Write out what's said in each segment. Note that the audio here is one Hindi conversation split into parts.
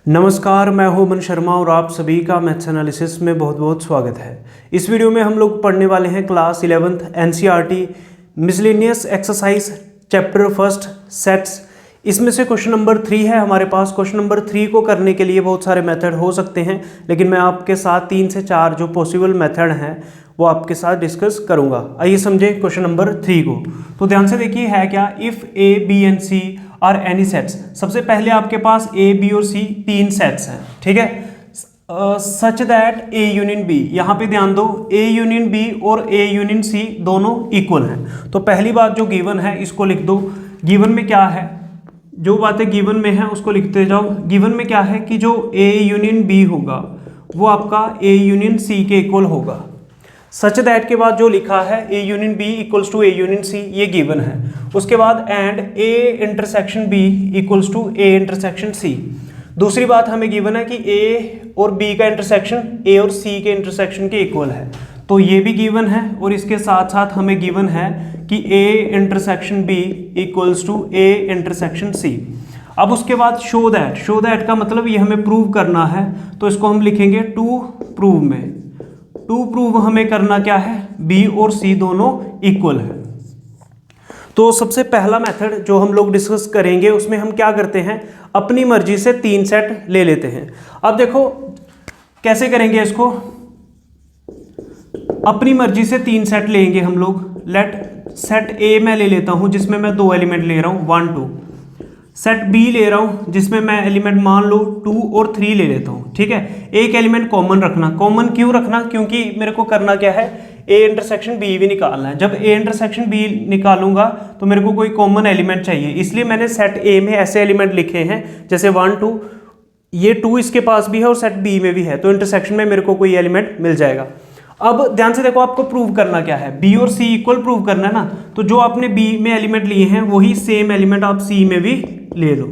नमस्कार, मैं हूं मन शर्मा और आप सभी का मैथ्स एनालिसिस में बहुत बहुत स्वागत है। इस वीडियो में हम लोग पढ़ने वाले हैं class 11th NCERT miscellaneous exercise chapter first sets. इसमें से क्वेश्चन नंबर 3 है हमारे पास। क्वेश्चन नंबर 3 को करने के लिए बहुत सारे मेथड हो सकते हैं, लेकिन मैं आपके साथ 3 से 4 जो पॉसिबल मेथड हैं वो आपके साथ डिस्कस करूंगा। आइए समझे क्वेश्चन नंबर 3 को। तो ध्यान से देखिए है क्या, if A B and C are any sets. सबसे पहले आपके पास ए बी और सी 3 सेट्स हैं, ठीक है। Such that A union B, यहाँ पे ध्यान दो, ए यूनियन बी और ए यूनियन सी दोनों इक्वल हैं। तो पहली बात जो गिवन है इसको लिख दो। गिवन में क्या है, जो बातें गिवन में है उसको लिखते जाओ। गिवन में क्या है कि जो ए यूनियन बी होगा वो आपका ए यूनियन सी के इक्वल होगा। सच दैट के बाद जो लिखा है A union B equals to A union C, ये गिवन है। उसके बाद and A intersection B equals to A intersection C. दूसरी बात हमें गिवन है कि ए और बी का इंटरसेक्शन ए और सी के इंटरसेक्शन के इक्वल है, तो ये भी गिवन है। और इसके साथ साथ हमें गिवन है कि A intersection B equals to A intersection C. अब उसके बाद शो दैट का मतलब ये हमें प्रूव करना है, तो इसको हम लिखेंगे टू प्रूव में। टू प्रूव हमें करना क्या है, बी और सी दोनों इक्वल है। तो सबसे पहला मेथड जो हम लोग डिस्कस करेंगे उसमें हम क्या करते हैं, अपनी मर्जी से 3 सेट ले लेते हैं। अब देखो कैसे करेंगे इसको, अपनी मर्जी से 3 सेट लेंगे हम लोग। लेट सेट ए मैं ले लेता हूं जिसमें मैं 2 एलिमेंट ले रहा हूं 1 2। सेट बी ले रहा हूं जिसमें मैं एलिमेंट मान लो 2 और 3 ले लेता हूं, ठीक है। एक एलिमेंट कॉमन रखना। कॉमन क्यों रखना, क्योंकि मेरे को करना क्या है, ए इंटरसेक्शन बी भी निकालना है। जब ए इंटरसेक्शन बी निकालूंगा तो मेरे को कोई कॉमन एलिमेंट चाहिए, इसलिए मैंने सेट ए में ऐसे एलिमेंट लिखे हैं जैसे 1 2, ये 2 इसके पास भी है और सेट बी में भी है, तो इंटरसेक्शन में मेरे को कोई एलिमेंट मिल जाएगा। अब ध्यान से देखो, आपको प्रूव करना क्या है, बी और सी इक्वल प्रूव करना है ना। तो जो आपने बी में एलिमेंट लिए हैं वही सेम एलिमेंट आप सी में भी ले लो।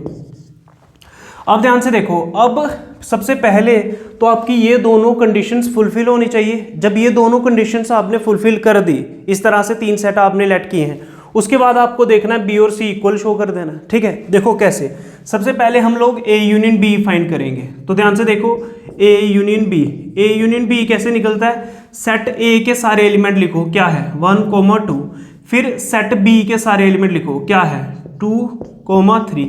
अब ध्यान से देखो, अब सबसे पहले तो आपकी ये दोनों कंडीशंस फुलफिल होनी चाहिए। जब ये दोनों कंडीशंस आपने फुलफिल कर दी, इस तरह से 3 सेट आपने लेट किए हैं, उसके बाद आपको देखना है बी और सी इक्वल शो कर देना, ठीक है। देखो कैसे, सबसे पहले हम लोग ए यूनियन बी फाइंड करेंगे। तो ध्यान से देखो, A union B, A union B कैसे निकलता है, सेट ए के सारे एलिमेंट लिखो, क्या है 1 2, फिर सेट बी के सारे एलिमेंट लिखो, क्या है 2 3।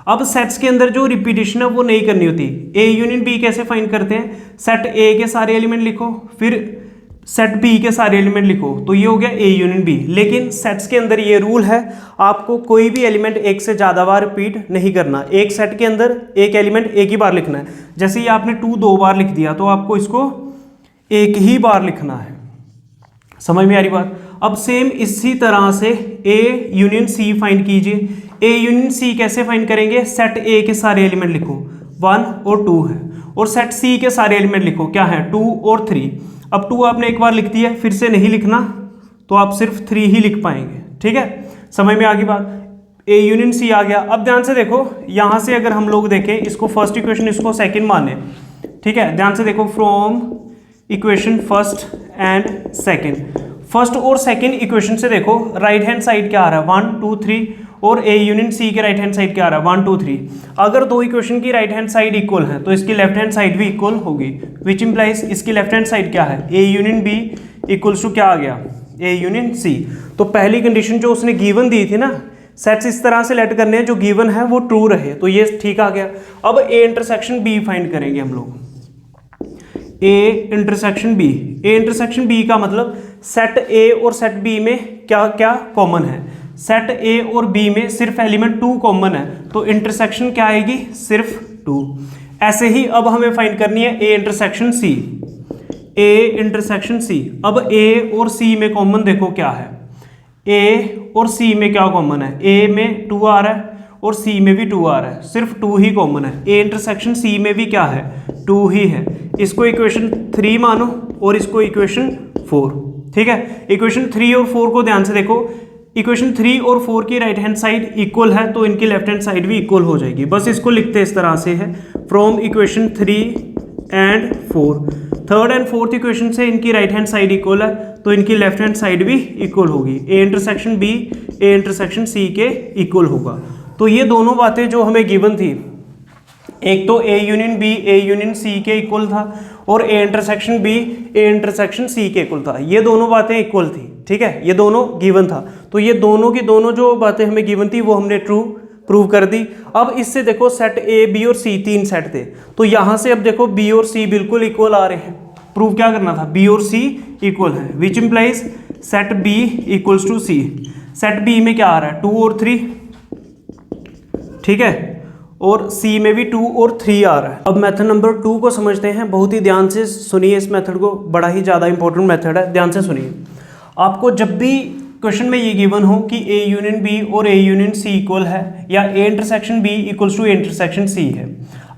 अब सेट्स के अंदर जो रिपीटिशन है वो नहीं करनी होती। ए यूनियन बी कैसे फाइंड करते हैं, सेट ए के सारे एलिमेंट लिखो, फिर सेट बी के सारे एलिमेंट लिखो, तो ये हो गया ए यूनियन बी। लेकिन सेट्स के अंदर ये रूल है, आपको कोई भी एलिमेंट एक से ज़्यादा बार रिपीट नहीं करना। एक सेट के अंदर एक एलिमेंट एक ही बार लिखना है। जैसे ही आपने 2 2 बार लिख दिया तो आपको इसको एक ही बार लिखना है। समझ में आ रही बात। अब सेम इसी तरह से ए यूनियन सी फाइंड कीजिए। ए यूनियन सी कैसे फाइंड करेंगे, सेट ए के सारे एलिमेंट लिखो, 1 और 2 है, और सेट सी के सारे एलिमेंट लिखो, क्या है 2 और 3। अब 2 आपने एक बार लिख दिया, फिर से नहीं लिखना, तो आप सिर्फ 3 ही लिख पाएंगे, ठीक है। समझ में आ गई बात। ए यूनियन सी आ गया। अब ध्यान से देखो, यहां से अगर हम लोग देखें इसको फर्स्ट इक्वेशन, इसको सेकंड माने, ठीक है। ध्यान से देखो, from equation first and second, first और सेकंड इक्वेशन से देखो राइट हैंड साइड क्या आ रहा है 1 2 3, और ए यूनियन सी के राइट हैंड साइड क्या आ रहा है 1 2 3। अगर 2 इक्वेशन की राइट हैंड साइड इक्वल है तो इसकी लेफ्ट हैंड साइड भी इक्वल होगी, विच इंप्लाइज इसकी लेफ्ट हैंड साइड क्या है, A union B equals to क्या आ गया, ए यूनियन सी। तो पहली कंडीशन जो उसने गिवन दी थी ना, सेट्स इस तरह से लेट करने हैं जो गिवन है वो ट्रू रहे, तो ये ठीक आ गया। अब ए इंटरसेक्शन बी फाइंड करेंगे हम लोग। A intersection B, A intersection B का मतलब सेट ए और सेट बी में क्या क्या कॉमन है। सेट ए और बी में सिर्फ एलिमेंट 2 कॉमन है, तो इंटरसेक्शन क्या आएगी, सिर्फ 2। ऐसे ही अब हमें फाइंड करनी है ए इंटरसेक्शन सी, ए इंटरसेक्शन सी। अब ए और सी में कॉमन देखो क्या है, ए और सी में क्या कॉमन है, ए में 2 आ रहा है और सी में भी 2 आ रहा है, सिर्फ 2 ही कॉमन है। ए इंटरसेक्शन सी में भी क्या है, 2 ही है। इसको इक्वेशन 3 मानो और इसको इक्वेशन 4, ठीक है। इक्वेशन 3 और 4 को ध्यान से देखो, इक्वेशन 3 और 4 की राइट हैंड साइड इक्वल है, तो इनकी लेफ्ट हैंड साइड भी इक्वल हो जाएगी। बस इसको लिखते इस तरह से है, from equation 3 and 4, third and fourth equation से इनकी राइट हैंड साइड इक्वल है, तो इनकी लेफ्ट हैंड साइड भी इक्वल होगी। A intersection B A intersection C के इक्वल होगा। तो ये दोनों बातें जो हमें गिवन थी, एक तो A union B A union C के इक्वल था और A intersection B A intersection C के इक्वल था। ये दोनों बातें इक्वल थी, ठीक है, ये दोनों गिवन था। तो ये दोनों की दोनों जो बातें हमें गिवन थी वो हमने ट्रू प्रूव कर दी। अब इससे देखो सेट ए बी और सी तीन सेट थे, तो यहाँ से अब देखो बी और सी बिल्कुल इक्वल आ रहे हैं। प्रूव क्या करना था, बी और सी इक्वल है, which implies set B equals to C. Set B में क्या आ रहा है, 2 और 3, ठीक है, और सी में भी 2 और 3 आ रहा है। अब मेथड नंबर 2 को समझते हैं। बहुत ही ध्यान से सुनिए इस मेथड को, बड़ा ही ज़्यादा इंपॉर्टेंट मेथड है, ध्यान से सुनिए। आपको जब भी क्वेश्चन में ये गिवन हो कि ए यूनियन बी और ए यूनियन सी इक्वल है या A intersection B equals to A intersection C है,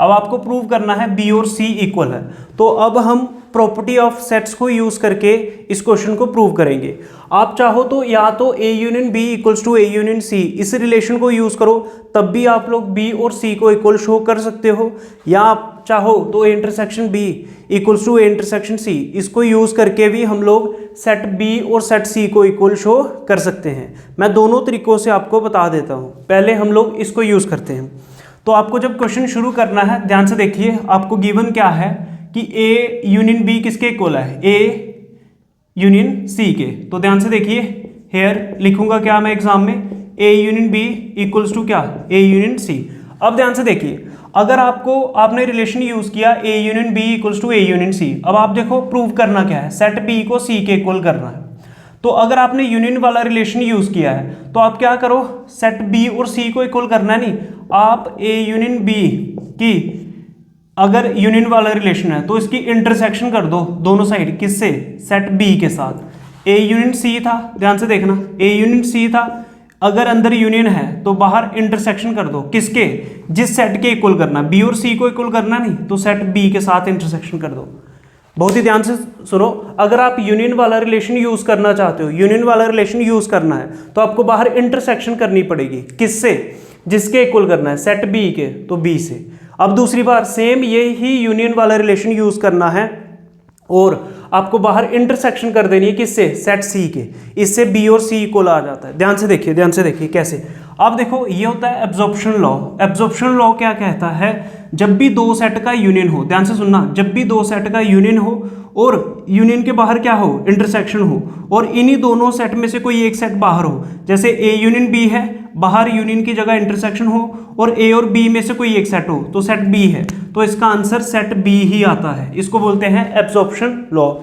अब आपको प्रूव करना है बी और सी इक्वल है। तो अब हम प्रॉपर्टी ऑफ सेट्स को यूज़ करके इस क्वेश्चन को प्रूव करेंगे। आप चाहो तो या तो A union B equals to A union C इस रिलेशन को यूज़ करो, तब भी आप लोग बी और सी को इक्वल शो कर सकते हो, या आप चाहो तो A intersection B equals to A intersection C इसको यूज़ करके भी हम लोग सेट बी और सेट सी को इक्वल शो कर सकते हैं। मैं दोनों तरीक़ों से आपको बता देता हूँ। पहले हम लोग इसको यूज़ करते हैं। तो आपको जब क्वेश्चन शुरू करना है, ध्यान से देखिए, आपको गिवन क्या है कि ए यूनियन बी किसके इक्वल है, ए यूनियन सी के। तो ध्यान से देखिए, हेयर लिखूंगा क्या मैं एग्जाम में, A union B equals to क्या, ए यूनियन सी। अब ध्यान से देखिए, अगर आपने रिलेशन यूज किया A union B equals to A union C, अब आप देखो प्रूव करना क्या है, सेट बी को सी के इक्वल करना है। तो अगर आपने यूनियन वाला रिलेशन यूज किया है तो आप क्या करो, सेट बी और सी को इक्वल करना नहीं, आप ए यूनियन बी की अगर यूनियन वाला रिलेशन है तो इसकी इंटरसेक्शन कर दो दोनों साइड, किससे, सेट बी के साथ। ए यूनियन सी था, ध्यान से देखना, ए यूनियन सी था, अगर अंदर यूनियन है तो बाहर इंटरसेक्शन कर दो, किसके, जिस सेट के इक्वल करना, बी और सी को इक्वल करना नहीं, तो सेट बी के साथ इंटरसेक्शन कर दो। बहुत ही ध्यान से सुनो, अगर आप यूनियन वाला रिलेशन यूज करना चाहते हो, यूनियन वाला रिलेशन यूज करना है तो आपको बाहर इंटरसेक्शन करनी पड़ेगी, किससे, जिसके इक्वल करना है, सेट बी के, तो बी से। अब दूसरी बार सेम ये ही यूनियन वाला रिलेशन यूज करना है और आपको बाहर इंटरसेक्शन कर देनी है, किससे, सेट सी के, इससे बी और सी इक्वल आ जाता है। ध्यान से देखिए, ध्यान से देखिए कैसे। अब देखो ये होता है एब्जॉर्प्शन लॉ। एब्जॉर्प्शन लॉ क्या कहता है, जब भी दो सेट का यूनियन हो, ध्यान से सुनना, जब भी दो सेट का यूनियन हो और यूनियन के बाहर क्या हो, इंटरसेक्शन हो, और इन्हीं दोनों सेट में से कोई एक सेट बाहर हो, जैसे ए यूनियन बी है, बाहर यूनियन की जगह इंटरसेक्शन हो, और ए और बी में से कोई एक सेट हो, तो सेट बी है, तो इसका आंसर सेट बी ही आता है। इसको बोलते हैं एब्जॉर्प्शन लॉ।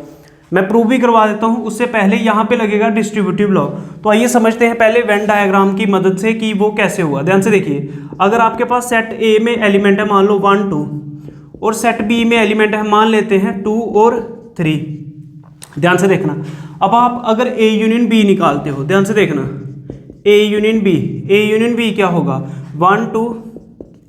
मैं प्रूव भी करवा देता हूं, उससे पहले यहाँ पे लगेगा डिस्ट्रीब्यूटिव लॉ। तो आइए समझते हैं पहले वेन डायग्राम की मदद से कि वो कैसे हुआ। ध्यान से देखिए, अगर आपके पास सेट ए में एलिमेंट है मान लो 1 2 और सेट बी में एलिमेंट है मान लेते हैं 2 और 3, ध्यान से देखना। अब आप अगर ए यूनियन बी निकालते हो, ध्यान से देखना, ए यूनियन बी क्या होगा, 1 2,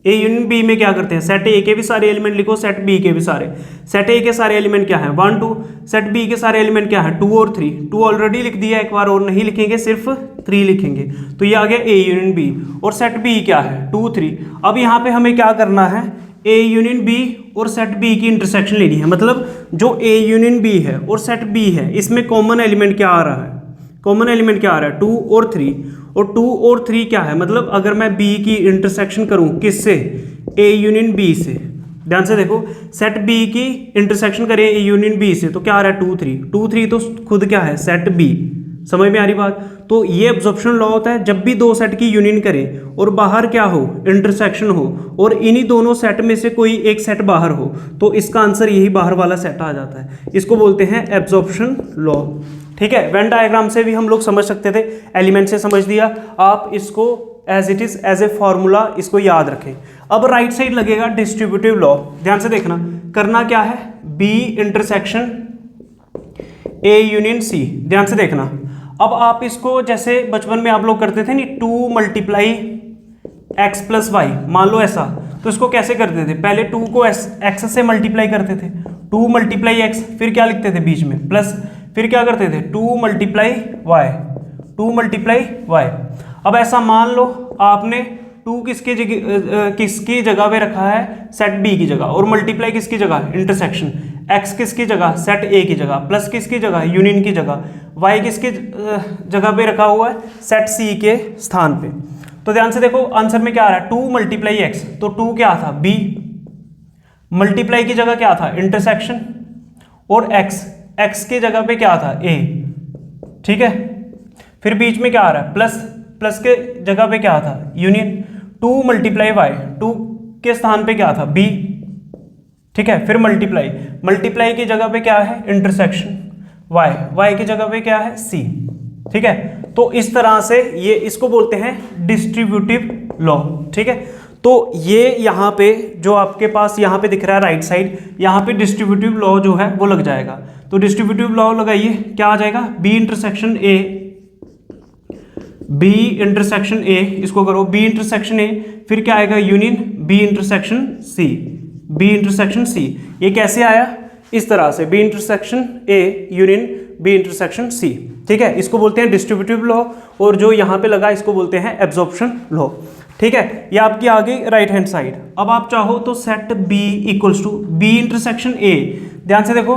ए यूनियन बी में क्या करते हैं, सेट ए के भी सारे एलिमेंट लिखो, सेट बी के भी सारे। सेट ए के सारे एलिमेंट क्या है, 1 2, सेट बी के सारे एलिमेंट क्या है, 2 और 3। 2 ऑलरेडी लिख दिया, एक बार और नहीं लिखेंगे, सिर्फ 3 लिखेंगे, तो ये आ गया ए यूनियन बी। और सेट बी क्या है, 2 3। अब यहाँ पे हमें क्या करना है, ए यूनियन बी और सेट बी की इंटरसेक्शन लेनी है। मतलब जो ए यूनियन बी है और सेट बी है, इसमें कॉमन एलिमेंट क्या आ रहा है, कॉमन एलिमेंट क्या आ रहा है, 2 और 3। और 2 और 3 क्या है, मतलब अगर मैं बी की इंटरसेक्शन करूं, किससे, ए यूनियन बी से। ध्यान से देखो, सेट बी की इंटरसेक्शन करें ए यूनियन बी से, तो क्या आ रहा है, 2 3। 2 3 तो खुद क्या है, सेट बी। समझ में आ रही बात। तो ये एब्जॉर्प्शन लॉ होता है, जब भी दो सेट की यूनियन करें और बाहर क्या हो, इंटरसेक्शन हो, और इन्हीं दोनों सेट में से कोई एक सेट बाहर हो, तो इसका आंसर यही बाहर वाला सेट आ जाता है। इसको बोलते हैं एब्जॉर्प्शन लॉ। ठीक है, वेन डायग्राम से भी हम लोग समझ सकते थे, एलिमेंट से समझ दिया। आप इसको as it is as a formula इसको याद रखें। अब राइट साइड लगेगा डिस्ट्रीब्यूटिव लॉ। ध्यान से देखना, करना क्या है, B intersection A union C. ध्यान से देखना, अब आप इसको जैसे बचपन में आप लोग करते थे नहीं, 2 मल्टीप्लाई एक्स प्लस वाई, मान लो ऐसा, तो इसको कैसे करते थे, पहले 2 को एक्स से मल्टीप्लाई करते थे, 2 मल्टीप्लाई एक्स, फिर क्या लिखते थे बीच में प्लस, फिर क्या करते थे 2 मल्टीप्लाई वाई, 2 मल्टीप्लाई वाई। अब ऐसा मान लो आपने 2 किसकी जगह पे रखा है, सेट बी की जगह, और मल्टीप्लाई किसकी जगह, इंटरसेक्शन, एक्स किसकी जगह, सेट ए की जगह, प्लस किसकी जगह, यूनियन की जगह, वाई किसकी जगह पे रखा हुआ है, सेट सी के स्थान पे। तो ध्यान से देखो आंसर में क्या आ रहा है, 2 मल्टीप्लाई एक्स, तो 2 क्या था, बी, मल्टीप्लाई की जगह क्या था, इंटरसेक्शन, और एक्स की जगह पे क्या था, ए, ठीक है। फिर बीच में क्या आ रहा है, प्लस, प्लस के जगह पे क्या था, यूनियन। 2 मल्टीप्लाई वाई, 2 के स्थान पे क्या था, बी, ठीक है। फिर मल्टीप्लाई, मल्टीप्लाई की जगह पे क्या है, इंटरसेक्शन, वाई, वाई की जगह पे क्या है, सी, ठीक है। तो इस तरह से ये इसको बोलते हैं डिस्ट्रीब्यूटिव लॉ, ठीक है। तो ये यहाँ पे जो आपके पास यहाँ पे दिख रहा है राइट साइड, यहाँ पे डिस्ट्रीब्यूटिव लॉ जो है वो लग जाएगा। तो डिस्ट्रीब्यूटिव लॉ लगाइए, क्या आ जाएगा, B intersection A, B intersection A, इसको करो बी इंटरसेक्शन ए, फिर क्या आएगा, union B intersection C, B intersection C. ये कैसे आया, इस तरह से, B intersection A union B intersection C, ठीक है। इसको बोलते हैं डिस्ट्रीब्यूटिव लॉ, और जो यहाँ पे लगा इसको बोलते हैं एब्जॉर्प्शन लॉ, ठीक है। ये आपकी आ गई राइट हैंड साइड। अब आप चाहो तो set B equals to B intersection A, ध्यान से देखो,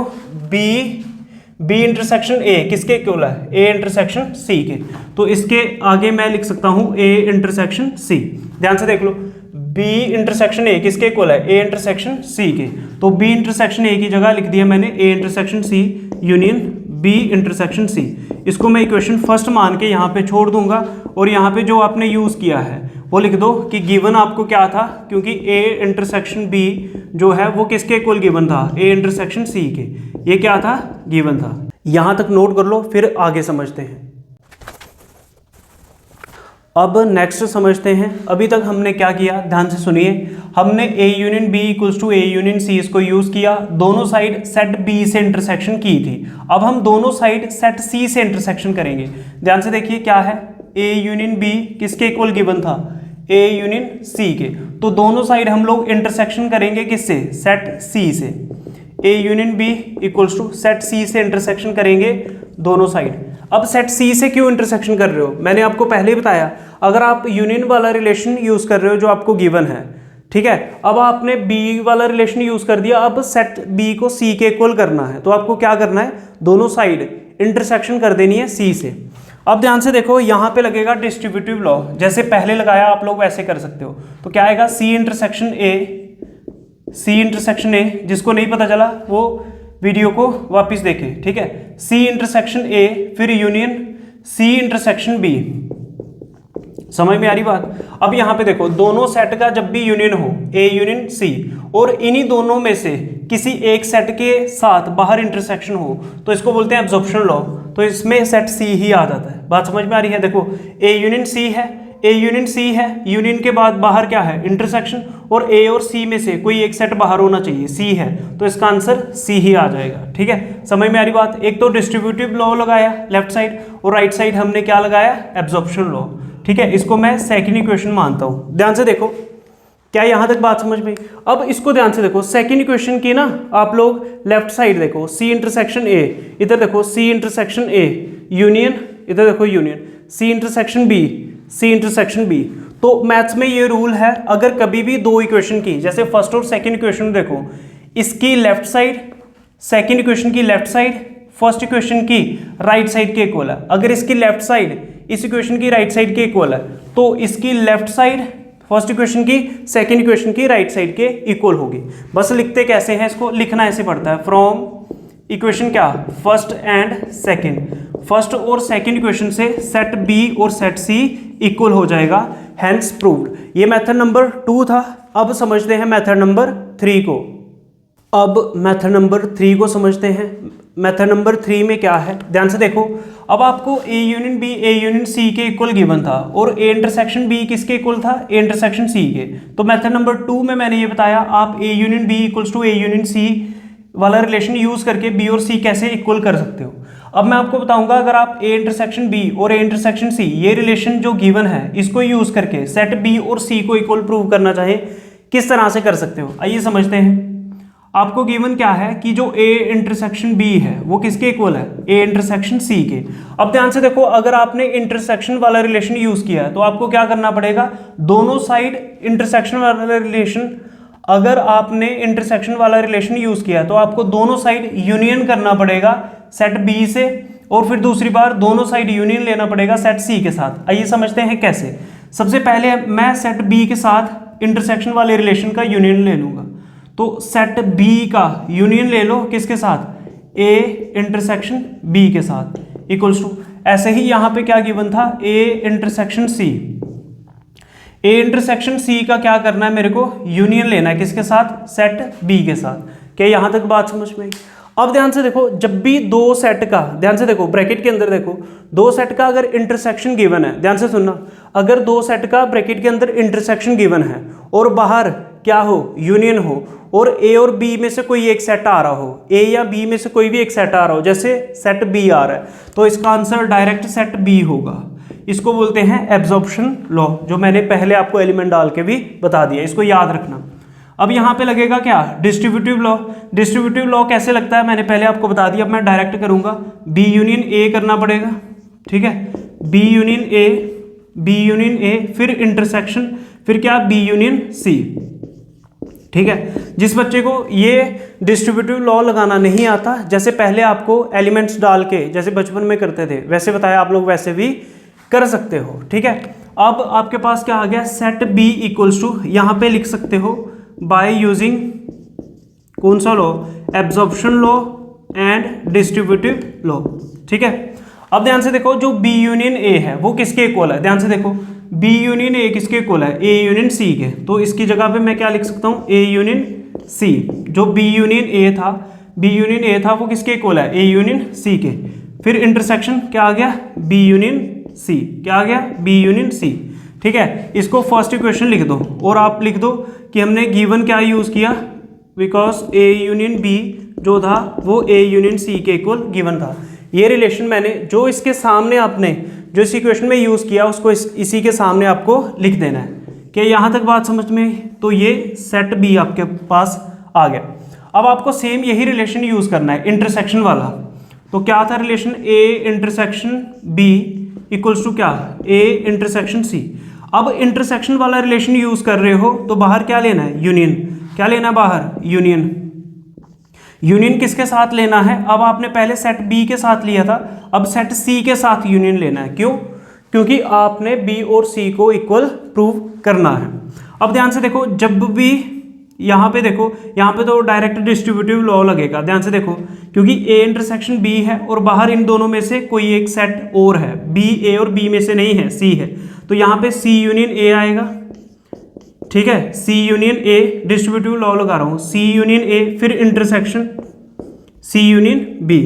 बी इंटरसेक्शन ए किसके इक्वल है, ए इंटरसेक्शन सी के। तो इसके आगे मैं लिख सकता हूं ए इंटरसेक्शन सी, ध्यान से देख लो, बी इंटरसेक्शन ए किसके इक्वल है, ए इंटरसेक्शन सी के। तो बी इंटरसेक्शन ए की जगह लिख दिया मैंने A intersection C union B intersection C. इसको मैं इक्वेशन फर्स्ट मान के यहाँ पे छोड़ दूंगा, और यहाँ पे जो आपने यूज किया है वो लिख दो कि गिवन आपको क्या था, क्योंकि ए इंटरसेक्शन बी जो है वो किसके इक्वल गिवन था, ए इंटरसेक्शन सी के। ये क्या था, गिवन था। यहां तक नोट कर लो, फिर आगे समझते हैं। अब नेक्स्ट समझते हैं। अभी तक हमने क्या किया, ध्यान से सुनिए। हमने A union B equals to A union C इसको यूज किया, दोनों साइड सेट बी से इंटरसेक्शन की थी। अब हम दोनों साइड सेट सी से इंटरसेक्शन करेंगे। ध्यान से देखिए क्या है, ए यूनियन बी किसके इक्वल गिवन था, ए यूनियन सी के। तो दोनों साइड हम लोग इंटरसेक्शन करेंगे किससे, सेट सी से। A union B equals to set C से इंटरसेक्शन करेंगे दोनों साइड। अब सेट सी से क्यों इंटरसेक्शन कर रहे हो, मैंने आपको पहले ही बताया, अगर आप यूनियन वाला रिलेशन यूज कर रहे हो जो आपको गिवन है, ठीक है। अब आपने बी वाला रिलेशन यूज कर दिया, अब सेट बी को सी के इक्वल करना है, तो आपको क्या करना है, दोनों साइड इंटरसेक्शन कर देनी है सी से। अब ध्यान से देखो, यहां पे लगेगा डिस्ट्रीब्यूटिव लॉ, जैसे पहले लगाया आप लोग वैसे कर सकते हो। तो क्या आएगा, सी intersection A, C intersection A, जिसको नहीं पता चला वो वीडियो को वापस देखे, ठीक है। सी इंटरसेक्शन ए, फिर यूनियन सी इंटरसेक्शन बी। समझ में आ रही बात। अब यहां पे देखो, दोनों सेट का जब भी यूनियन हो, ए यूनियन सी, और इन्हीं दोनों में से किसी एक सेट के साथ बाहर इंटरसेक्शन हो, तो इसको बोलते हैं एब्जॉर्प्शन लॉ। तो इसमें सेट सी ही आ जाता है। बात समझ में आ रही है। देखो, ए यूनियन सी है, ए यूनियन सी है, यूनियन के बाद बाहर क्या है, इंटरसेक्शन, और ए और सी में से कोई एक सेट बाहर होना चाहिए, सी है, तो इसका आंसर सी ही आ जाएगा, ठीक है। समझ में आ रही बात। एक तो डिस्ट्रीब्यूटिव लॉ लगाया लेफ्ट साइड, और राइट साइड हमने क्या लगाया, एब्जॉर्प्शन लॉ, ठीक है। इसको मैं सेकंड इक्वेशन मानता हूं। ध्यान से देखो, क्या यहां तक बात समझ में। अब इसको ध्यान से देखो, सेकंड इक्वेशन की ना आप लोग लेफ्ट साइड देखो, सी इंटरसेक्शन ए, इधर देखो सी इंटरसेक्शन ए यूनियन, इधर देखो union C intersection B, C intersection B. तो मैथ्स में ये रूल है, अगर कभी भी दो इक्वेशन की, जैसे फर्स्ट और सेकंड इक्वेशन देखो, इसकी लेफ्ट साइड सेकंड इक्वेशन की लेफ्ट साइड फर्स्ट इक्वेशन की राइट साइड के इक्वल है। अगर इसकी लेफ्ट साइड इस इक्वेशन की राइट साइड के इक्वल है, तो इसकी लेफ्ट साइड फर्स्ट इक्वेशन की सेकंड इक्वेशन की राइट साइड के इक्वल होगी। बस लिखते कैसे हैं, इसको लिखना ऐसे पड़ता है, फ्रॉम इक्वेशन क्या, फर्स्ट एंड सेकंड, फर्स्ट और सेकंड इक्वेशन से सेट बी और सेट सी इक्वल हो जाएगा, हेंस प्रूव्ड। ये मेथड नंबर 2 था। अब समझते हैं मेथड नंबर 3 को। अब मेथड नंबर 3 को समझते हैं। मेथड नंबर 3 में क्या है, ध्यान से देखो। अब आपको A union B A union C के इक्वल गिवन था, और ए इंटरसेक्शन बी किसके इक्वल था, ए इंटरसेक्शन सी के। तो मेथड नंबर 2 में मैंने ये बताया, आप A union B equals to A union C वाला रिलेशन यूज करके बी और सी कैसे इक्वल कर सकते हो। अब मैं आपको बताऊंगा, अगर आप ए इंटरसेक्शन बी और ए इंटरसेक्शन सी ये रिलेशन जो गिवन है इसको यूज करके सेट बी और सी को इक्वल प्रूव करना चाहे, किस तरह से कर सकते हो, आइए समझते हैं। आपको गिवन क्या है कि जो ए इंटरसेक्शन बी है वो किसके इक्वल है, ए इंटरसेक्शन सी के। अब ध्यान से देखो, अगर आपने इंटरसेक्शन वाला रिलेशन यूज किया है तो आपको क्या करना पड़ेगा, दोनों साइड इंटरसेक्शन वाला रिलेशन, अगर आपने इंटरसेक्शन वाला रिलेशन यूज किया तो आपको दोनों साइड यूनियन करना पड़ेगा सेट बी से, और फिर दूसरी बार दोनों साइड यूनियन लेना पड़ेगा सेट सी के साथ। आइए समझते हैं कैसे। सबसे पहले मैं सेट बी के साथ इंटरसेक्शन वाले रिलेशन का यूनियन ले लूंगा। तो सेट बी का यूनियन ले लो किसके साथ, ए इंटरसेक्शन बी के साथ इक्वल्स टू, ऐसे ही यहां पे क्या गिवन था, A intersection C, A intersection सी का क्या करना है मेरे को, यूनियन लेना है किसके साथ, सेट बी के साथ। क्या यहां तक बात समझ में आई? अब ध्यान से देखो, जब भी दो सेट का, ध्यान से देखो ब्रैकेट के अंदर देखो, दो सेट का अगर इंटरसेक्शन गिवन है, ध्यान से सुनना, अगर दो सेट का ब्रैकेट के अंदर इंटरसेक्शन गिवन है और बाहर क्या हो, यूनियन हो, और ए और बी में से कोई एक सेट आ रहा हो, ए या बी में से कोई भी एक सेट आ रहा हो, जैसे सेट बी आ रहा है, तो इसका आंसर डायरेक्ट सेट बी होगा। इसको बोलते हैं एब्जॉर्प्शन लॉ, जो मैंने पहले आपको एलिमेंट डाल के भी बता दिया, इसको याद रखना। अब यहां पे लगेगा क्या, डिस्ट्रीब्यूटिव लॉ। डिस्ट्रीब्यूटिव लॉ कैसे लगता है मैंने पहले आपको बता दिया, अब मैं डायरेक्ट करूंगा, बी यूनियन ए करना पड़ेगा, ठीक है, B union A, B union A, फिर इंटरसेक्शन, फिर क्या, बी यूनियन सी, ठीक है। जिस बच्चे को ये डिस्ट्रीब्यूटिव लॉ लगाना नहीं आता, जैसे पहले आपको एलिमेंट्स डाल के जैसे बचपन में करते थे वैसे बताया, आप लोग वैसे भी कर सकते हो, ठीक है। अब आपके पास क्या आ गया, सेट बी इक्वल्स टू, यहां पे लिख सकते हो बाय यूजिंग कौन सा law, absorption law and distributive law, ठीक है। अब ध्यान से देखो, जो बी यूनियन ए है वो किसके इक्वल है, ध्यान से देखो, बी यूनियन ए किसके इक्वल है, ए यूनियन सी के, तो इसकी जगह पे मैं क्या लिख सकता हूं, ए यूनियन सी। जो बी यूनियन ए था, बी यूनियन ए था वो किसके इक्वल है, ए यूनियन सी के। फिर इंटरसेक्शन क्या आ गया, बी यूनियन सी, क्या आ गया, बी यूनियन सी, ठीक है। इसको फर्स्ट इक्वेशन लिख दो और आप लिख दो कि हमने गिवन क्या यूज किया, बिकॉज ए यूनियन बी जो था वो ए यूनियन सी के इक्वल गिवन था। ये रिलेशन मैंने जो इसके सामने आपने जो इस इक्वेशन में यूज किया उसको इसी के सामने आपको लिख देना है। कि यहां तक बात समझ में, तो ये सेट बी आपके पास आ गया। अब आपको सेम यही रिलेशन यूज करना है इंटरसेक्शन वाला। तो क्या था relation, A intersection B equals to क्या, ए इंटरसेक्शन सी। अब इंटरसेक्शन वाला रिलेशन यूज कर रहे हो तो बाहर क्या लेना है, यूनियन। क्या लेना है बाहर, यूनियन। यूनियन किसके साथ लेना है, अब आपने पहले सेट बी के साथ लिया था, अब सेट सी के साथ यूनियन लेना है। क्यों, क्योंकि आपने बी और सी को इक्वल प्रूव करना है। अब ध्यान से देखो, जब भी यहाँ पे देखो, यहाँ पे तो डायरेक्ट डिस्ट्रीब्यूटिव लॉ लगेगा, ध्यान से देखो, क्योंकि ए इंटरसेक्शन बी है और बाहर इन दोनों में से कोई एक सेट और है, बी ए और बी में से नहीं है, सी है, तो यहाँ पे सी यूनियन ए आएगा, ठीक है, सी यूनियन ए, डिस्ट्रीब्यूटिव लॉ लगा रहा हूं, सी यूनियन ए, फिर इंटरसेक्शन सी यूनियन बी।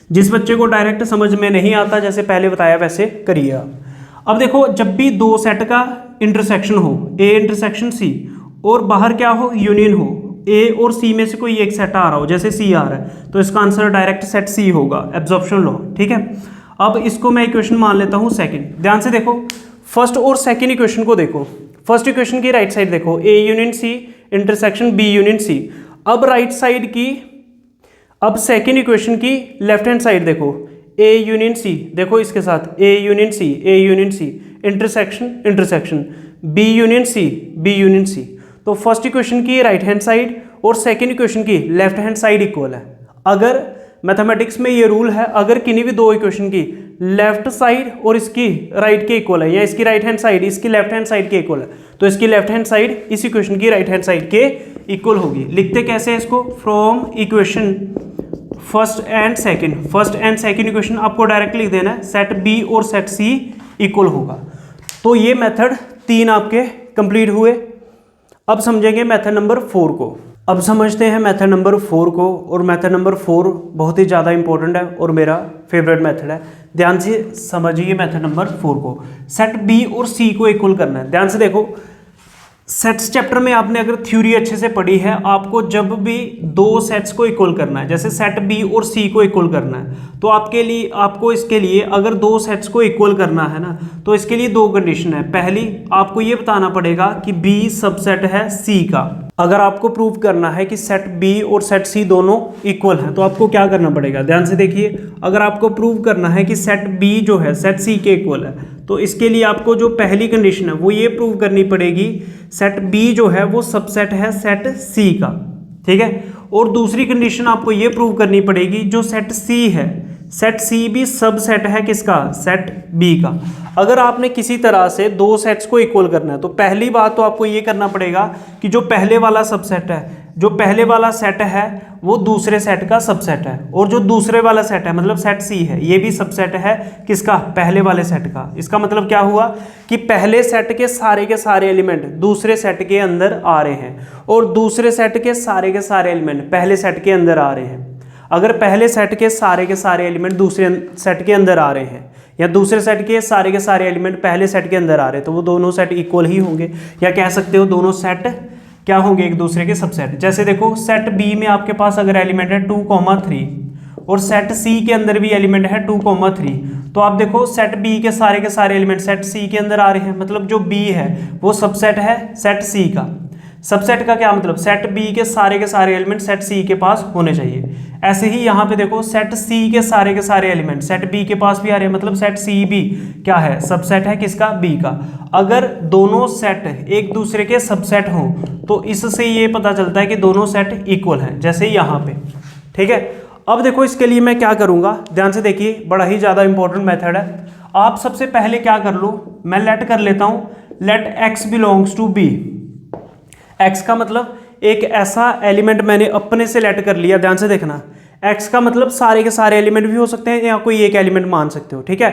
जिस बच्चे को डायरेक्ट समझ में नहीं आता, जैसे पहले बताया वैसे करिए आप। अब देखो, जब भी दो सेट का इंटरसेक्शन हो, ए इंटरसेक्शन सी, और बाहर क्या हो, यूनियन हो, ए और सी में से कोई एक सेट आ रहा हो, जैसे सी आ रहा है, तो इसका आंसर डायरेक्ट सेट सी होगा, एब्जॉर्प्शन लॉ, ठीक है। अब इसको मैं इक्वेशन मान लेता हूं सेकंड। ध्यान से देखो, फर्स्ट और सेकंड इक्वेशन को देखो। फर्स्ट इक्वेशन की राइट साइड देखो, A union C intersection B union C. अब राइट साइड की, अब सेकंड इक्वेशन की लेफ्ट हैंड साइड देखो, ए यूनियन सी, देखो इसके साथ A union C, A union C, intersection intersection, B union C, B union C. तो फर्स्ट इक्वेशन की राइट हैंड साइड और सेकंड इक्वेशन की लेफ्ट हैंड साइड इक्वल है। अगर मैथमेटिक्स में ये रूल है, अगर किन्हीं भी दो इक्वेशन की लेफ्ट साइड और इसकी राइट के इक्वल है, या इसकी राइट हैंड साइड इसकी लेफ्ट हैंड साइड के इक्वल है, तो इसकी लेफ्ट हैंड साइड इस इक्वेशन की राइट हैंड साइड के इक्वल होगी। लिखते कैसे है इसको, from equation first and second, first and second equation आपको डायरेक्ट लिख देना है, सेट बी और सेट सी इक्वल होगा। तो ये मेथड 3 आपके कंप्लीट हुए। अब समझेंगे मेथड नंबर 4 को। अब समझते हैं मेथड नंबर 4 को, और मेथड नंबर 4 बहुत ही ज़्यादा इंपॉर्टेंट है और मेरा फेवरेट मेथड है। ध्यान से समझिए मेथड नंबर 4 को। सेट बी और सी को इक्वल करना है। ध्यान से देखो, सेट्स चैप्टर में आपने अगर थ्योरी अच्छे से पढ़ी है, आपको जब भी दो सेट्स को इक्वल करना है, जैसे सेट बी और सी को इक्वल करना है, तो आपको इसके लिए अगर दो सेट्स को इक्वल करना है ना, तो इसके लिए 2 कंडीशन है। पहली, आपको ये बताना पड़ेगा कि बी सबसेट है सी का। अगर आपको प्रूव करना है कि सेट बी और सेट सी दोनों इक्वल हैं, तो आपको क्या करना पड़ेगा, ध्यान से देखिए। अगर आपको प्रूव करना है कि सेट बी जो है सेट सी के इक्वल है, तो इसके लिए आपको जो पहली कंडीशन है वो ये प्रूव करनी पड़ेगी, सेट बी जो है वो सबसेट है सेट सी का, ठीक है। और दूसरी कंडीशन आपको ये प्रूव करनी पड़ेगी, जो सेट सी है सेट सी भी सब सेट है किसका, सेट बी का। अगर आपने किसी तरह से दो सेट्स को इक्वल करना है तो पहली बात तो आपको ये करना पड़ेगा कि जो पहले वाला सबसेट है, जो पहले वाला सेट है वो दूसरे सेट का सबसेट है, और जो दूसरे वाला सेट है मतलब सेट सी है ये भी सबसेट है किसका, पहले वाले सेट का। इसका मतलब क्या हुआ कि पहले सेट के सारे एलिमेंट दूसरे सेट के अंदर आ रहे हैं, और दूसरे सेट के सारे एलिमेंट पहले सेट के अंदर आ रहे हैं। अगर पहले सेट के सारे एलिमेंट दूसरे सेट के अंदर आ रहे हैं, या दूसरे सेट के सारे एलिमेंट पहले सेट के अंदर आ रहे हैं, तो वो दोनों सेट इक्वल ही होंगे, या कह सकते हो दोनों सेट क्या होंगे, एक दूसरे के सबसेट। जैसे देखो सेट बी में आपके पास अगर एलिमेंट है 2,3 और सेट सी के अंदर भी एलिमेंट है 2,3, तो आप देखो सेट बी के सारे एलिमेंट सेट सी के अंदर आ रहे हैं, मतलब जो बी है वो सबसेट है सेट सी का। सबसेट का क्या मतलब, सेट बी के सारे एलिमेंट सेट सी के पास होने चाहिए। ऐसे ही यहाँ पे देखो सेट सी के सारे एलिमेंट सेट बी के पास भी आ रहे हैं, मतलब सेट सी भी क्या है, सबसेट है किसका, बी का। अगर दोनों सेट एक दूसरे के सबसेट हों तो इससे ये पता चलता है कि दोनों सेट इक्वल हैं, जैसे यहाँ पे। ठीक है, अब देखो इसके लिए मैं क्या करूँगा, ध्यान से देखिए, बड़ा ही ज़्यादा इंपॉर्टेंट मेथड है। आप सबसे पहले क्या कर लो, मैं लेट कर लेता हूँ, let X belongs to B. X का मतलब एक ऐसा एलिमेंट मैंने अपने से लेट कर लिया, ध्यान से देखना। एक्स का मतलब सारे के सारे एलिमेंट भी हो सकते हैं या कोई एक एलिमेंट मान सकते हो। ठीक है,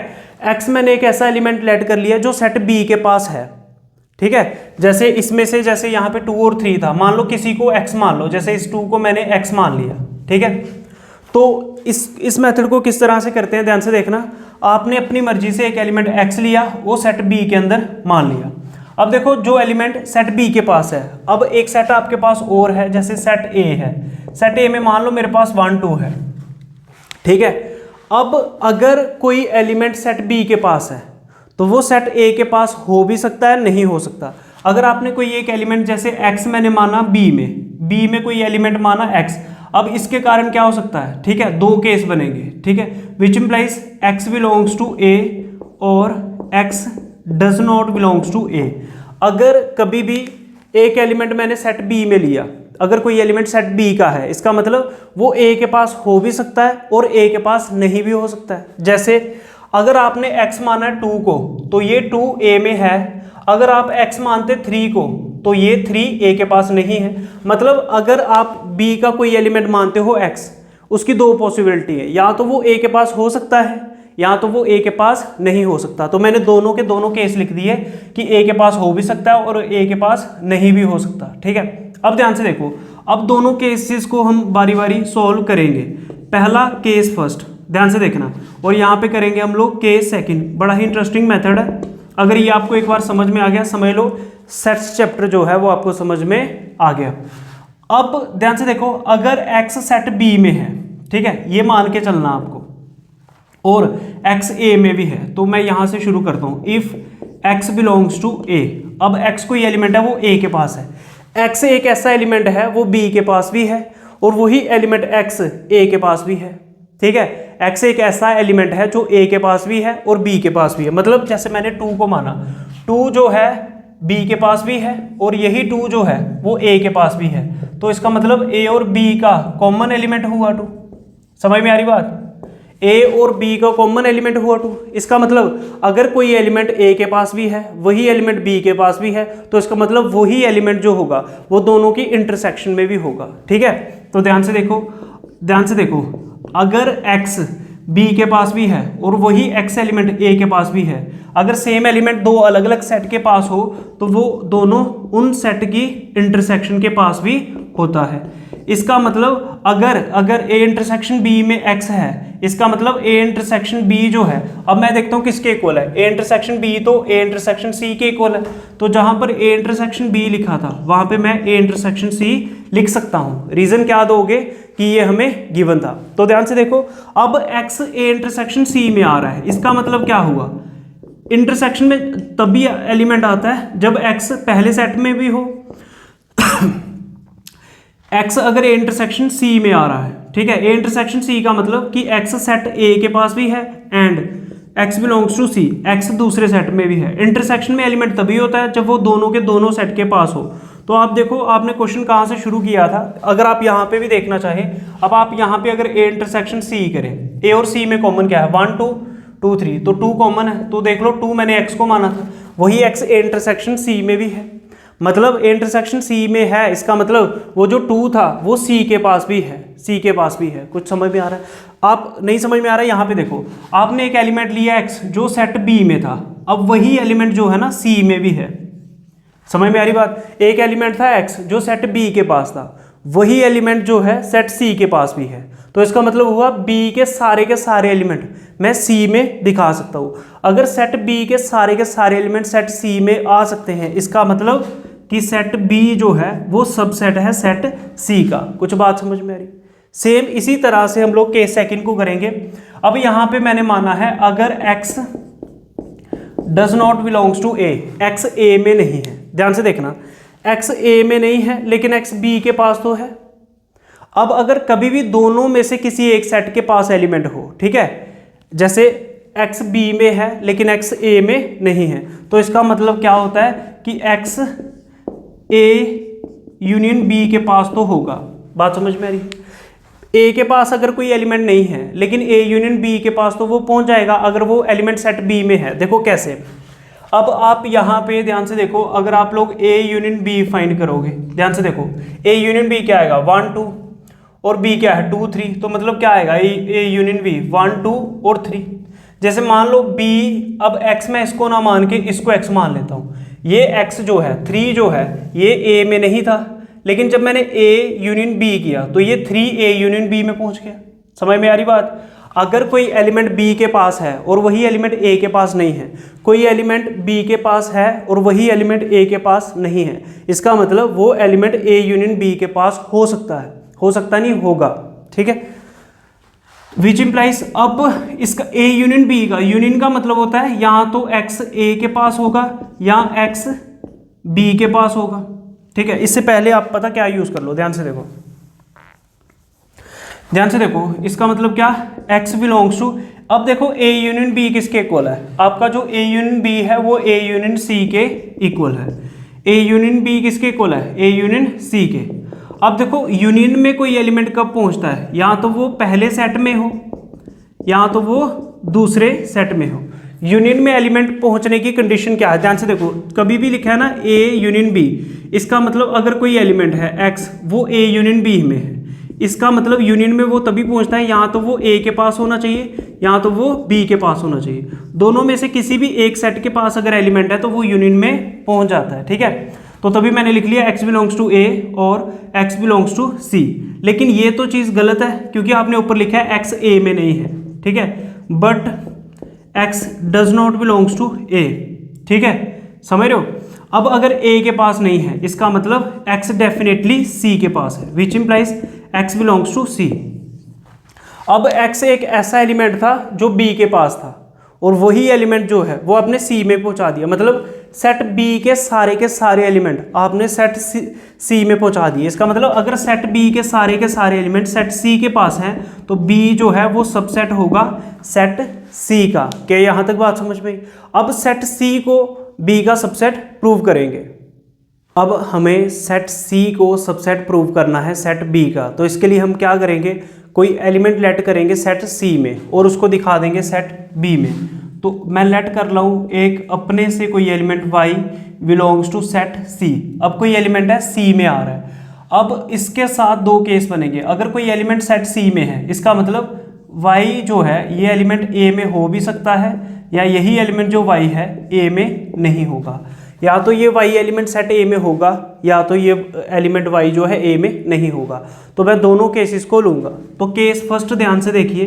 एक्स मैंने एक ऐसा एलिमेंट लेट कर लिया जो सेट बी के पास है। ठीक है, जैसे इसमें से जैसे यहाँ पे 2 और 3 था, मान लो किसी को एक्स मान लो, जैसे इस 2 को मैंने एक्स मान लिया। ठीक है, तो इस मेथड को किस तरह से करते हैं, ध्यान से देखना। आपने अपनी मर्जी से एक एलिमेंट एक्स लिया, वो सेट बी के अंदर मान लिया। अब देखो जो एलिमेंट सेट बी के पास है, अब एक सेट आपके पास और है, जैसे सेट ए है। सेट ए में मान लो मेरे पास 1 2 है। ठीक है, अब अगर कोई एलिमेंट सेट बी के पास है तो वो सेट ए के पास हो भी सकता है, नहीं हो सकता। अगर आपने कोई एक एलिमेंट जैसे एक्स मैंने माना बी में कोई एलिमेंट माना एक्स, अब इसके कारण क्या हो सकता है, ठीक है, दो केस बनेंगे। ठीक है, which implies X belongs to A और X does not belongs to A. अगर कभी भी एक एलिमेंट मैंने सेट बी में लिया, अगर कोई एलिमेंट सेट बी का है, इसका मतलब वो ए के पास हो भी सकता है और ए के पास नहीं भी हो सकता है। जैसे अगर आपने x माना है 2 को तो ये 2 ए में है, अगर आप x मानते 3 को तो ये 3 ए के पास नहीं है। मतलब अगर आप b का कोई एलिमेंट मानते हो x, उसकी दो पॉसिबिलिटी है, या तो वो a के पास हो सकता है या तो वो a के पास नहीं हो सकता। तो मैंने दोनों के दोनों केस लिख दिए कि a के पास हो भी सकता है और a के पास नहीं भी हो सकता। ठीक है, अब ध्यान से देखो, अब दोनों केसेस को हम बारी बारी सॉल्व करेंगे। पहला केस फर्स्ट, ध्यान से देखना, और यहाँ पे करेंगे हम लोग केस सेकंड। बड़ा ही इंटरेस्टिंग मेथड है, अगर ये आपको एक बार समझ में आ गया, समझ लो सेट्स चैप्टर जो है वो आपको समझ में आ गया। अब ध्यान से देखो, अगर x सेट b में है, ठीक है, ये मान के चलना आपको, और x a में भी है, तो मैं यहाँ से शुरू करता हूँ। If x belongs to a, अब x कोई एलिमेंट है वो a के पास है, x एक ऐसा एलिमेंट है वो b के पास भी है, और वही एलिमेंट x a के पास भी है। ठीक है, x एक ऐसा एलिमेंट है जो a के पास भी है और b के पास भी है। मतलब जैसे मैंने 2 को माना, 2 जो है b के पास भी है और यही 2 जो है वो a के पास भी है, तो इसका मतलब a और b का कॉमन एलिमेंट हुआ 2। समझ में आ रही बात, a और b का कॉमन एलिमेंट हुआ 2। इसका मतलब अगर कोई एलिमेंट a के पास भी है, वही एलिमेंट b के पास भी है, तो इसका मतलब वही एलिमेंट जो होगा वो दोनों की इंटरसेक्शन में भी होगा। ठीक है, तो ध्यान से देखो, अगर x b के पास भी है और वही x एलिमेंट a के पास भी है, अगर सेम एलिमेंट दो अलग अलग सेट के पास हो तो वो दोनों उन सेट की इंटरसेक्शन के पास भी होता है। इसका मतलब अगर a इंटरसेक्शन b में x है, इसका मतलब a इंटरसेक्शन b जो है, अब मैं देखता हूँ किसके इक्वल है, a इंटरसेक्शन b तो a इंटरसेक्शन c के इक्वल है। तो जहां पर a इंटरसेक्शन b लिखा था वहां पे मैं a इंटरसेक्शन c लिख सकता हूँ। रीजन क्या दोगे कि ये हमें गिवन था। तो ध्यान से देखो, अब x a इंटरसेक्शन c में आ रहा है, इसका मतलब क्या हुआ, इंटरसेक्शन में तभी एलिमेंट आता है जब x पहले सेट में भी हो। x अगर a इंटरसेक्शन c में आ रहा है, ठीक है, a इंटरसेक्शन c का मतलब कि x सेट a के पास भी है and x belongs to c, x दूसरे सेट में भी है। इंटरसेक्शन में एलिमेंट तभी होता है जब वो दोनों के दोनों सेट के पास हो। तो आप देखो आपने क्वेश्चन कहाँ से शुरू किया था, अगर आप यहाँ पे भी देखना चाहें, अब आप यहाँ पे अगर ए इंटरसेक्शन सी करें, ए और सी में कॉमन क्या है 1 2 2 3, तो 2 कॉमन है, तो देख लो 2 मैंने x को माना था, वही x ए इंटरसेक्शन सी में भी है, मतलब ए इंटरसेक्शन सी में है, इसका मतलब वो जो 2 था वो सी के पास भी है, सी के पास भी है। कुछ समझ में आ रहा है? आप नहीं समझ में आ रहा है, यहाँ पे देखो आपने एक एलिमेंट लिया x जो सेट बी में था, अब वही एलिमेंट जो है ना सी में भी है। समझ में आ रही बात? एक एलिमेंट था x जो सेट बी के पास था, वही एलिमेंट जो है सेट सी के पास भी है, तो इसका मतलब हुआ b के सारे एलिमेंट मैं c में दिखा सकता हूँ। अगर सेट b के सारे एलिमेंट सेट c में आ सकते हैं, इसका मतलब कि सेट b जो है वो सबसेट है सेट c का। कुछ बात समझ में आ रही? सेम इसी तरह से हम लोग केस सेकंड को करेंगे। अब यहाँ पे मैंने माना है अगर x does not belongs to A, x a में नहीं है, ध्यान से देखना, x a में नहीं है लेकिन x b के पास तो है। अब अगर कभी भी दोनों में से किसी एक सेट के पास एलिमेंट हो, ठीक है, जैसे x b में है लेकिन x a में नहीं है, तो इसका मतलब क्या होता है कि x a यूनियन b के पास तो होगा। बात समझ में आ रही है? a के पास अगर कोई एलिमेंट नहीं है लेकिन a यूनियन b के पास तो वो पहुंच जाएगा अगर वो एलिमेंट सेट b में है। देखो कैसे, अब आप यहाँ पे ध्यान से देखो, अगर आप लोग a यूनियन b फाइंड करोगे, ध्यान से देखो a यूनियन b क्या आएगा 1 2 और b क्या है 2 3, तो मतलब क्या आएगा a यूनियन b 1 2 और 3। जैसे मान लो b, अब x मैं इसको ना मान के इसको x मान लेता हूँ, ये x जो है 3 जो है ये a में नहीं था, लेकिन जब मैंने a यूनियन b किया तो ये 3a यूनियन b में पहुंच गया। समझ में आ रही बात? अगर कोई एलिमेंट b के पास है और वही एलिमेंट a के पास नहीं है, कोई एलिमेंट b के पास है और वही एलिमेंट a के पास नहीं है, इसका मतलब वो एलिमेंट a यूनियन b के पास हो सकता है, हो सकता नहीं होगा, ठीक है। विच इम्प्लाइज, अब इसका a यूनियन b का यूनियन का मतलब होता है या तो x a के पास होगा या x b के पास होगा, ठीक है। इससे पहले आप पता क्या यूज कर लो, ध्यान से देखो, ध्यान से देखो, इसका मतलब क्या, x बिलोंग्स टू, अब देखो a यूनियन b किसके इक्वल है, आपका जो a यूनियन b है वो a यूनियन c के इक्वल है। a यूनियन b किसके इक्वल है, a यूनियन c के। अब देखो यूनियन में कोई एलिमेंट कब पहुंचता है, या तो वो पहले सेट में हो या तो वो दूसरे सेट में हो। यूनियन में एलिमेंट पहुंचने की कंडीशन क्या है, ध्यान से देखो, कभी भी लिखा है ना a यूनियन b, इसका मतलब अगर कोई एलिमेंट है x वो a यूनियन b में है, इसका मतलब यूनियन में वो तभी पहुंचता है या तो वो a के पास होना चाहिए या तो वो b के पास होना चाहिए। दोनों में से किसी भी एक सेट के पास अगर एलिमेंट है तो वो यूनियन में पहुंच जाता है, ठीक है। तो तभी मैंने लिख लिया x बिलोंग्स टू a और x बिलोंग्स टू c। लेकिन ये तो चीज़ गलत है क्योंकि आपने ऊपर लिखा है x a में नहीं है, ठीक है, but x does not belongs to a, ठीक है, समझ रहे हो। अब अगर a के पास नहीं है, इसका मतलब x डेफिनेटली c के पास है, which implies x belongs to c। अब x एक ऐसा एलिमेंट था जो b के पास था और वही एलिमेंट जो है वो आपने c में पहुंचा दिया, मतलब सेट b के सारे एलिमेंट आपने सेट c में पहुंचा दिए। इसका मतलब अगर सेट b के सारे एलिमेंट सेट c के पास हैं तो b जो है वो सबसेट होगा सेट c का। क्या यहाँ तक बात समझ में? अब सेट c को b का सबसेट प्रूव करेंगे। अब हमें सेट c को सबसेट प्रूव करना है सेट b का, तो इसके लिए हम क्या करेंगे, कोई एलिमेंट लेट करेंगे सेट c में और उसको दिखा देंगे सेट b में। तो मैं लेट कर रहा हूँ एक अपने से कोई element y belongs to set c। अब कोई एलिमेंट है c में आ रहा है, अब इसके साथ दो केस बनेंगे। अगर कोई एलिमेंट सेट c में है, इसका मतलब y जो है ये एलिमेंट a में हो भी सकता है या यही एलिमेंट जो y है a में नहीं होगा, या तो ये y एलिमेंट सेट a में होगा या तो ये एलिमेंट y जो है a में नहीं होगा। तो मैं दोनों केसेस को लूँगा। तो केस फर्स्ट ध्यान से देखिए,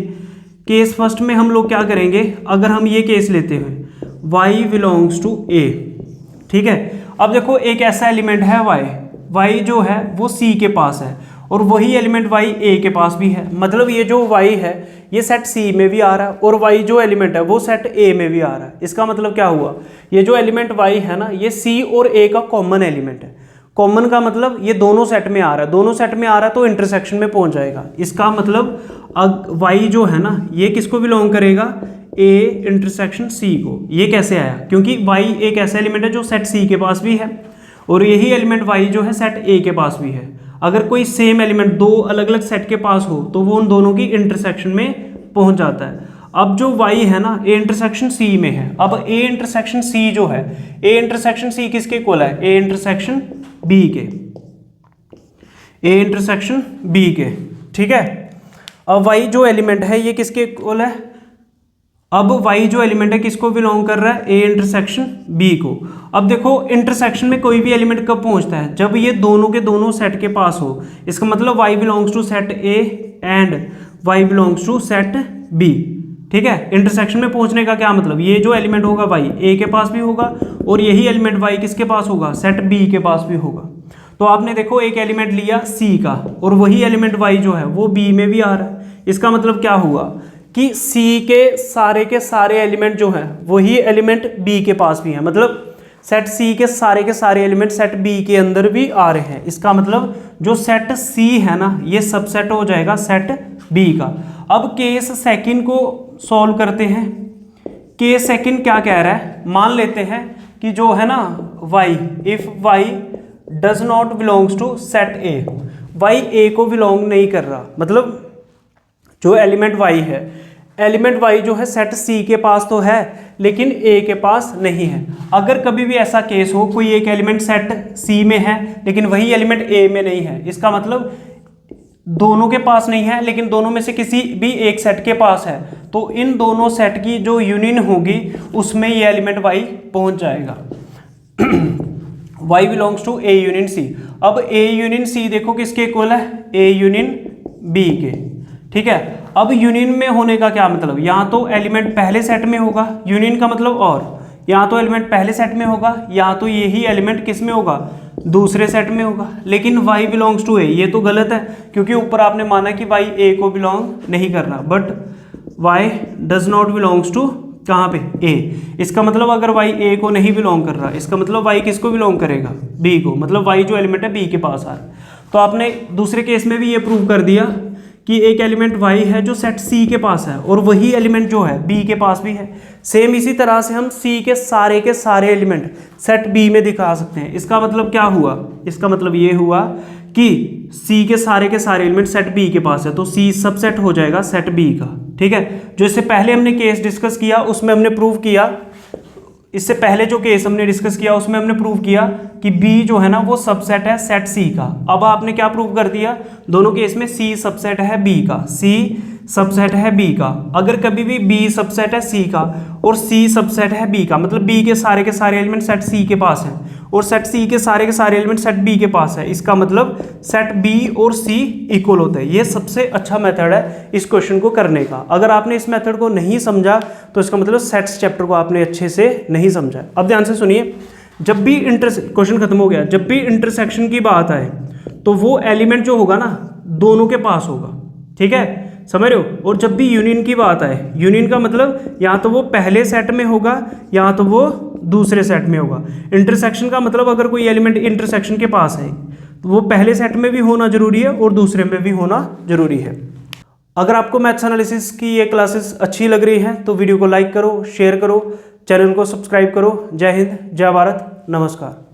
केस फर्स्ट में हम लोग क्या करेंगे, अगर हम ये केस लेते हैं y बिलोंग्स टू a, ठीक है। अब देखो एक ऐसा एलिमेंट है y जो है वो c के पास है और वही एलिमेंट y a के पास भी है, मतलब ये जो y है ये सेट c में भी आ रहा है और y जो एलिमेंट है वो सेट a में भी आ रहा है। इसका मतलब क्या हुआ, ये जो एलिमेंट y है ना ये c और a का कॉमन एलिमेंट है। कॉमन का मतलब ये दोनों सेट में आ रहा है, दोनों सेट में आ रहा है तो इंटरसेक्शन में पहुंच जाएगा। इसका मतलब y जो है ना ये किसको बिलोंग करेगा, a इंटरसेक्शन c को। ये कैसे आया, क्योंकि y एक ऐसा एलिमेंट है जो सेट c के पास भी है और यही एलिमेंट y जो है सेट A के पास भी है। अगर कोई सेम एलिमेंट दो अलग अलग सेट के पास हो तो वो उन दोनों की इंटरसेक्शन में पहुंच जाता है। अब जो y है ना A इंटरसेक्शन C में है। अब A इंटरसेक्शन C जो है, A इंटरसेक्शन C किसके इक्वल है? A इंटरसेक्शन B के, A इंटरसेक्शन B के, ठीक है। अब y जो एलिमेंट है ये किसके इक्वल है? अब y जो एलिमेंट है किसको बिलोंग कर रहा है? A इंटरसेक्शन B को। अब देखो इंटरसेक्शन में कोई भी एलिमेंट कब पहुंचता है? जब ये दोनों के दोनों सेट के पास हो। इसका मतलब y belongs to set A and y belongs to set B, ठीक है। इंटरसेक्शन में पहुंचने का क्या मतलब? ये जो एलिमेंट होगा y A के पास भी होगा और यही एलिमेंट y किसके पास होगा? सेट B के पास भी होगा। तो आपने देखो एक एलिमेंट लिया C का और वही एलिमेंट y जो है वो B में भी आ रहा है। इसका मतलब क्या हुआ कि C के सारे एलिमेंट जो हैं वही एलिमेंट B के पास भी हैं। मतलब सेट C के सारे एलिमेंट सेट B के अंदर भी आ रहे हैं। इसका मतलब जो सेट C है ना ये सबसेट हो जाएगा सेट B का। अब केस सेकंड को सॉल्व करते हैं। केस सेकंड क्या कह रहा है? मान लेते हैं कि जो है ना y, if y does not belongs to set A, y A को बिलोंग नहीं कर रहा। मतलब जो एलिमेंट y है, एलिमेंट y जो है सेट C के पास तो है लेकिन A के पास नहीं है। अगर कभी भी ऐसा केस हो कोई एक एलिमेंट सेट C में है लेकिन वही एलिमेंट A में नहीं है, इसका मतलब दोनों के पास नहीं है लेकिन दोनों में से किसी भी एक सेट के पास है, तो इन दोनों सेट की जो यूनियन होगी उसमें ये एलिमेंट y पहुंच जाएगा। y belongs to A union C। अब A यूनियन C देखो किसके इक्वल है? A यूनियन B के, ठीक है। अब यूनियन में होने का क्या मतलब? यहाँ तो एलिमेंट पहले सेट में होगा, यूनियन का मतलब, और यहाँ तो एलिमेंट पहले सेट में होगा, यहाँ तो यही एलिमेंट किस में होगा? दूसरे सेट में होगा। लेकिन y बिलोंग्स टू A, ये तो गलत है क्योंकि ऊपर आपने माना कि y A को बिलोंग नहीं कर रहा, but y does not belongs to कहाँ पे? A। इसका मतलब अगर y A को नहीं बिलोंग कर रहा, इसका मतलब y किसको बिलोंग करेगा? B को। मतलब y जो एलिमेंट है B के पास आ रहा है। तो आपने दूसरे केस में भी ये प्रूव कर दिया कि एक एलिमेंट y है जो सेट C के पास है और वही एलिमेंट जो है B के पास भी है। सेम इसी तरह से हम C के सारे एलिमेंट सेट B में दिखा सकते हैं। इसका मतलब क्या हुआ? इसका मतलब ये हुआ कि C के सारे एलिमेंट सेट B के पास है, तो C सबसेट हो जाएगा सेट B का, ठीक है। जो इससे पहले हमने केस डिस्कस किया उसमें हमने प्रूव किया, इससे पहले जो केस हमने डिस्कस किया उसमें हमने प्रूव किया कि B जो है ना वो सबसेट है सेट C का। अब आपने क्या प्रूव कर दिया? दोनों केस में C सबसेट है B का, C सबसेट है B का। अगर कभी भी B सबसेट है C का और C सबसेट है B का, मतलब B के सारे एलिमेंट सेट C के पास हैं और सेट C के सारे एलिमेंट सेट B के पास है, इसका मतलब सेट B और C इक्वल होते हैं। ये सबसे अच्छा मेथड है इस क्वेश्चन को करने का। अगर आपने इस मेथड को नहीं समझा तो इसका मतलब सेट्स चैप्टर को आपने अच्छे से नहीं समझा। अब ध्यान से सुनिए, जब भी क्वेश्चन खत्म हो गया, जब भी इंटरसेक्शन की बात आए तो वो एलिमेंट जो होगा ना दोनों के पास होगा, ठीक है, समझ रहे हो। और जब भी यूनियन की बात आए, यूनियन का मतलब या तो वो पहले सेट में होगा या तो वो दूसरे सेट में होगा। इंटरसेक्शन का मतलब अगर कोई एलिमेंट इंटरसेक्शन के पास है तो वो पहले सेट में भी होना जरूरी है और दूसरे में भी होना जरूरी है। अगर आपको मैथ्स एनालिसिस की ये क्लासेस अच्छी लग रही हैं तो वीडियो को लाइक करो, शेयर करो, चैनल को सब्सक्राइब करो। जय हिंद, जय भारत, नमस्कार।